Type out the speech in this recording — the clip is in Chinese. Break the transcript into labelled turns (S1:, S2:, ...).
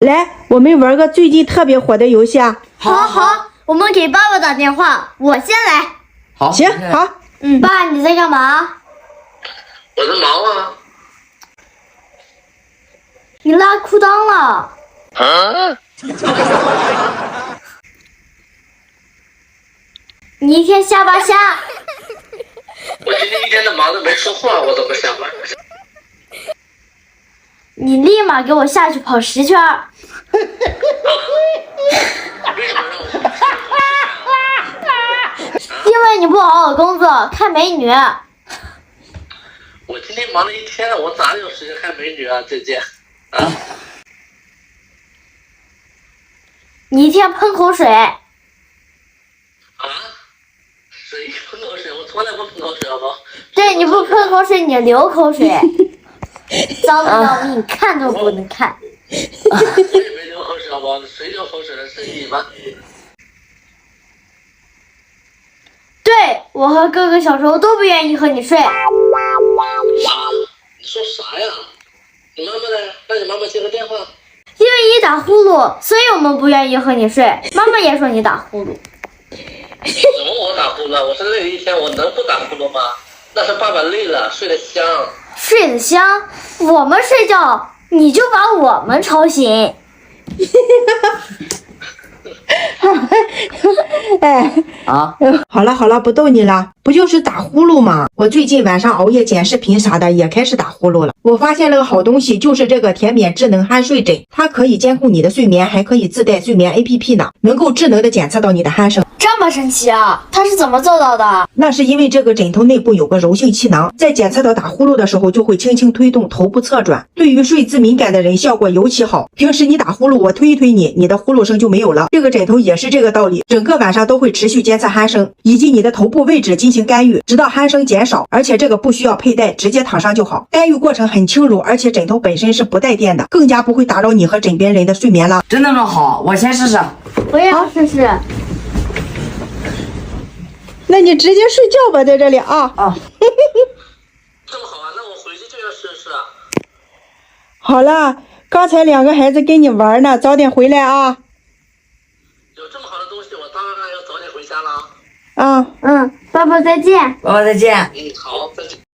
S1: 来，我们玩个最近特别火的游戏啊！
S2: 好，我们给爸爸打电话，我先来。
S3: 好，
S1: 行，好。
S2: 爸，你在干嘛？
S3: 我在忙啊。
S2: 你拉裤裆了。你一天下巴虾。
S3: 我今天一天都忙着没说话，我怎么下班？
S2: 你立马给我下去跑10圈。
S3: 为什么让我下
S2: 因为你不好好工作，看美女。
S3: 我今天忙了一天了，我哪有时间看美女啊，姐姐？啊？
S2: 你一天喷口水。
S3: 啊？谁喷口水？我从来不喷口水，好不好？
S2: 对，你不喷口水，你流口水。脏的要命，看都不能看。
S3: 我也没流口水，好不好？谁流口水了？是你吗？
S2: 对，我和哥哥小时候都不愿意和你睡。
S3: 啊？你说啥呀？你妈妈呢？让你妈妈接个电话。
S2: 因为你打呼噜，所以我们不愿意和你睡。妈妈也说你打呼噜。
S3: 怎么我打呼噜？我是累了一天，我能不打呼噜吗？那是爸爸累了，睡得香。
S2: 睡得香，我们睡觉你就把我们吵醒。
S1: 哎，好了，不逗你了，不就是打呼噜吗？我最近晚上熬夜剪视频啥的，也开始打呼噜了。我发现了个好东西，就是这个甜点智能酣睡枕，它可以监控你的睡眠，还可以自带睡眠 APP 呢，能够智能的检测到你的鼾声。
S2: 这么神奇啊？它是怎么做到的？
S1: 那是因为这个枕头内部有个柔性气囊，在检测到打呼噜的时候，就会轻轻推动头部侧转，对于睡姿敏感的人效果尤其好。平时你打呼噜，我推一推你，你的呼噜声就没有了。这个枕头也是这个道理，整个晚上都会持续监测鼾声以及你的头部位置进行干预，直到鼾声减少。而且这个不需要佩戴，直接躺上就好。干预过程很轻柔，而且枕头本身是不带电的，更加不会打扰你和枕边人的睡眠了。
S4: 真的吗？好，我先试试。
S2: 我也要试试。
S1: 那你直接睡觉吧，在这里啊。
S3: 这么好啊？那我回去就要试试啊。
S1: 好了，刚才2个孩子跟你玩呢，早点回来啊。
S3: 有这么好的东西，我当然要早点回家了。
S1: 啊，
S2: 爸爸再见。
S4: 爸爸再见。
S3: 好，再见。